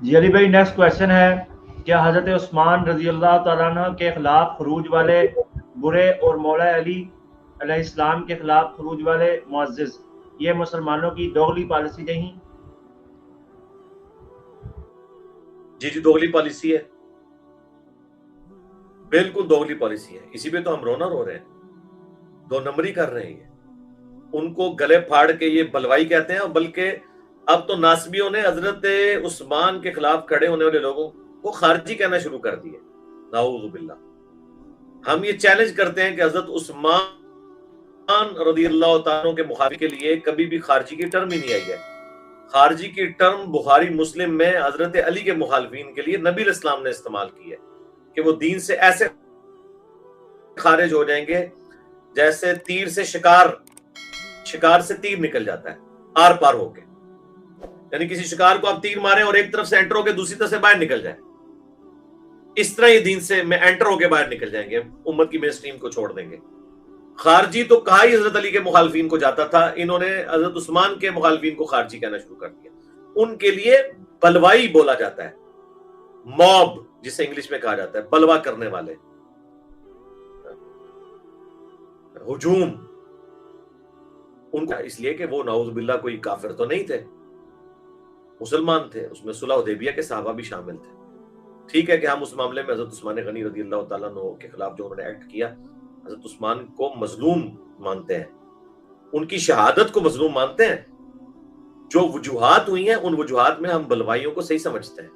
جی علی بھائی next question ہے، کیا حضرت عثمان رضی اللہ تعالیٰ عنہ کے خلاف خروج والے برے اور مولا علی علیہ السلام کے خلاف خروج والے معزز یہ مسلمانوں کی دوغلی پالیسی نہیں؟ جی جی دوغلی پالیسی ہے، بالکل دوغلی پالیسی ہے، اسی پہ تو ہم رونا رو رہے ہیں، دو نمبری کر رہے ہیں، ان کو گلے پھاڑ کے یہ بلوائی کہتے ہیں، بلکہ اب تو ناسبیوں نے حضرت عثمان کے خلاف کھڑے ہونے والے لوگوں کو خارجی کہنا شروع کر دیے، نعوذ باللہ۔ ہم یہ چیلنج کرتے ہیں کہ حضرت عثمان رضی اللہ تعالیٰ کے مخالف کے لیے کبھی بھی خارجی کی ٹرم ہی نہیں آئی ہے۔ خارجی کی ٹرم بخاری مسلم میں حضرت علی کے مخالفین کے لیے نبی علیہ السلام نے استعمال کی ہے کہ وہ دین سے ایسے خارج ہو جائیں گے جیسے تیر سے شکار سے تیر نکل جاتا ہے آر پار ہو کے، یعنی کسی شکار کو آپ تیر ماریں اور ایک طرف سے انٹر ہو کے دوسری طرف سے باہر نکل جائے، اس طرح یہ دین سے میں انٹر ہو کے باہر نکل جائیں گے، امت کی مین اسٹریم کو چھوڑ دیں گے۔ خارجی تو کہا ہی حضرت علی کے مخالفین کو جاتا تھا، انہوں نے حضرت عثمان کے مخالفین کو خارجی کہنا شروع کر دیا۔ ان کے لیے بلوائی بولا جاتا ہے، موب جسے انگلش میں کہا جاتا ہے، بلوا کرنے والے، ہجوم، ان کا اس لیے کہ وہ نعوذ باللہ کوئی کافر تو نہیں تھے، مسلمان تھے، اس میں صلح حدیبیہ کے صحابہ بھی شامل تھے۔ ٹھیک ہے کہ ہم اس معاملے میں حضرت عثمان غنی رضی اللہ تعالیٰ عنہ کے خلاف جو انہوں نے ایکٹ کیا، حضرت عثمان کو مظلوم مانتے ہیں، ان کی شہادت کو مظلوم مانتے ہیں، جو وجوہات ہوئی ہیں ان وجوہات میں ہم بلوائیوں کو صحیح سمجھتے ہیں،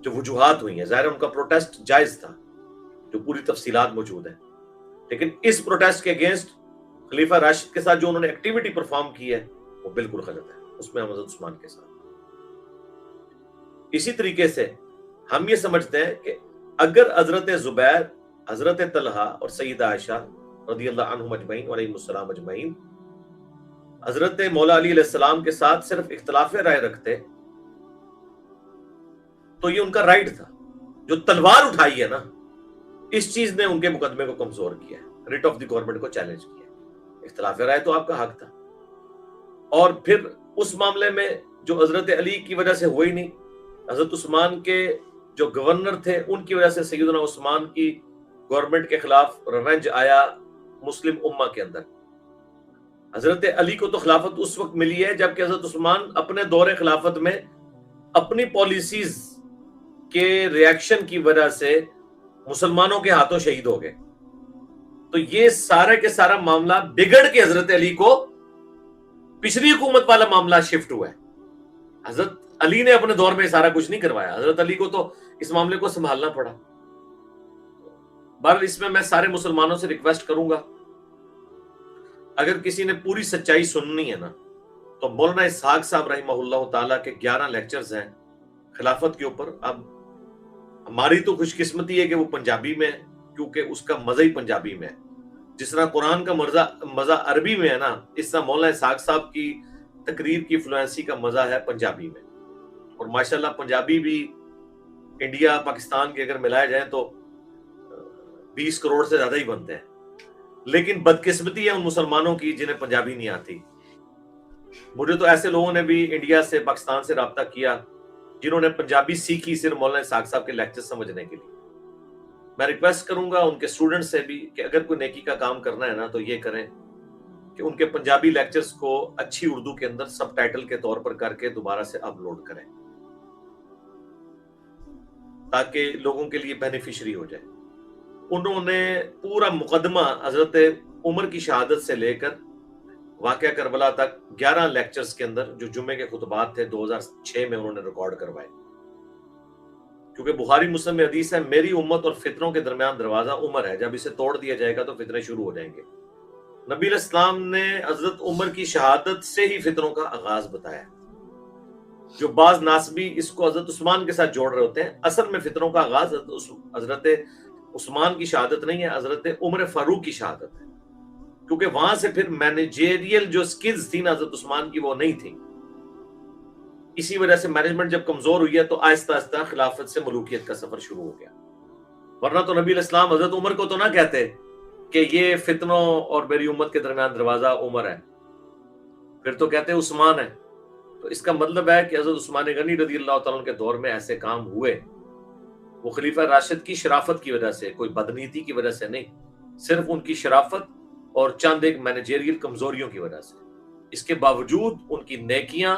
جو وجوہات ہوئی ہیں ظاہر ان کا پروٹیسٹ جائز تھا، جو پوری تفصیلات موجود ہیں، لیکن اس پروٹیسٹ کے اگینسٹ خلیفہ راشد کے ساتھ جو انہوں نے ایکٹیویٹی پرفارم کی ہے وہ بالکل غلط ہے، اس میں ہم حضرت عثمان کے ساتھ۔ اسی طریقے سے ہم یہ سمجھتے ہیں کہ اگر حضرت زبیر، حضرت طلحہ اور سیدہ عائشہ رضی اللہ عنہم اجمعین علیہم السلام اجمعین حضرت مولا علی علیہ السلام کے ساتھ صرف اختلاف رائے رکھتے تو یہ ان کا رائٹ تھا۔ جو تلوار اٹھائی ہے نا، اس چیز نے ان کے مقدمے کو کمزور کیا ہے، ریٹ آف دی گورنمنٹ کو چیلنج کیا۔ اختلاف رائے تو آپ کا حق تھا، اور پھر اس معاملے میں جو حضرت علی کی وجہ سے ہوئی نہیں، حضرت عثمان کے جو گورنر تھے ان کی وجہ سے سیدنا عثمان کی گورنمنٹ کے خلاف ریونج آیا مسلم امہ کے اندر۔ حضرت علی کو تو خلافت اس وقت ملی ہے جبکہ حضرت عثمان اپنے دور خلافت میں اپنی پالیسیز کے ریاکشن کی وجہ سے مسلمانوں کے ہاتھوں شہید ہو گئے۔ تو یہ سارے کے سارا معاملہ بگڑ کے حضرت علی کو پچھلی حکومت والا معاملہ شفٹ ہوا ہے۔ حضرت علی نے اپنے دور میں سارا کچھ نہیں کروایا، حضرت علی کو تو اس معاملے کو سنبھالنا پڑا۔ بہرحال اس میں سارے مسلمانوں سے ریکویسٹ کروں گا، اگر کسی نے پوری سچائی سننی ہے نا تو مولانا اسحاق صاحب رحمہ اللہ تعالیٰ کے 11 لیکچرز ہیں خلافت کے اوپر۔ اب ہماری تو خوش قسمتی ہے کہ وہ پنجابی میں ہے، کیونکہ اس کا مزہ ہی پنجابی میں ہے، جس طرح قرآن کا مزہ عربی میں ہے نا، اس طرح مولانا اسحاق صاحب کی تقریر کی فلوئنسی کا مزہ ہے پنجابی میں۔ اور ماشاءاللہ پنجابی بھی انڈیا پاکستان کے اگر ملائے جائیں تو 20 کروڑ سے زیادہ ہی بنتے ہیں، لیکن بدقسمتی ہے ان مسلمانوں کی جنہیں پنجابی نہیں آتی۔ مجھے تو ایسے لوگوں نے بھی انڈیا سے پاکستان سے رابطہ کیا جنہوں نے پنجابی سیکھی صرف مولانا اسحاق صاحب کے لیکچر سمجھنے کے لیے۔ میں ریکویسٹ کروں گا ان کے اسٹوڈنٹ سے بھی کہ اگر کوئی نیکی کا کام کرنا ہے نا تو یہ کریں کہ ان کے پنجابی لیکچرز کو اچھی اردو کے اندر سب ٹائٹل کے طور پر کر کے دوبارہ سے اپلوڈ کریں تاکہ لوگوں کے لیے بینیفیشری ہو جائے۔ انہوں نے پورا مقدمہ حضرت عمر کی شہادت سے لے کر واقعہ کربلا تک 11 لیکچرز کے اندر جو جمعے کے خطبات تھے 2006 میں انہوں نے ریکارڈ کروائے، کیونکہ بخاری مسلم میں حدیث ہے میری امت اور فتنوں کے درمیان دروازہ عمر ہے، جب اسے توڑ دیا جائے گا تو فتنے شروع ہو جائیں گے۔ نبی علیہ السلام نے حضرت عمر کی شہادت سے ہی فتنوں کا آغاز بتایا۔ جو بعض ناسبی اس کو حضرت عثمان کے ساتھ جوڑ رہے ہوتے ہیں، اصل میں فتنوں کا آغاز حضرت عثمان کی شہادت نہیں ہے، حضرت عمر فاروق کی شہادت ہے، کیونکہ وہاں سے پھر مینیجریل جو سکلز تھی نا حضرت عثمان کی وہ نہیں تھی۔ اسی وجہ سے مینجمنٹ جب کمزور ہوئی ہے تو آہستہ آہستہ خلافت سے ملوکیت کا سفر شروع ہو گیا، ورنہ تو نبی علیہ السلام حضرت عمر کو تو نہ کہتے کہ یہ فتنوں اور میری امت کے درمیان دروازہ عمر ہے، پھر تو کہتے عثمان ہے۔ تو اس کا مطلب ہے کہ حضرت عثمان غنی رضی اللہ تعالیٰ عنہ کے دور میں ایسے کام ہوئے، وہ خلیفہ راشد کی شرافت کی وجہ سے، کوئی بدنیتی کی وجہ سے نہیں، صرف ان کی شرافت اور چند ایک مینیجریل کمزوریوں کی وجہ سے۔ اس کے باوجود ان کی نیکیاں،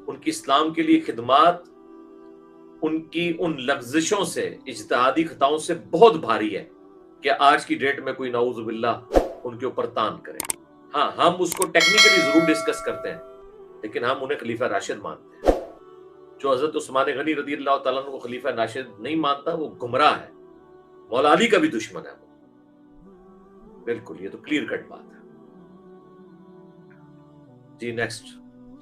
ان کی اسلام کے لیے خدمات، ان کی ان لغزشوں سے، اجتہادی خطاؤں سے بہت بھاری ہے کہ آج کی ڈیٹ میں کوئی نعوذ باللہ ان کے اوپر تان کرے۔ ہاں، ہم اس کو ٹیکنیکلی ضرور ڈسکس کرتے ہیں، لیکن ہم انہیں خلیفہ راشد مانتے ہیں۔ جو حضرت عثمان غنی رضی اللہ تعالیٰ عنہ کو خلیفہ راشد نہیں مانتا وہ گمراہ ہے، مولا علی کا بھی دشمن ہے وہ، بالکل، یہ تو کلیئر کٹ بات ہے۔ جی نیکسٹ۔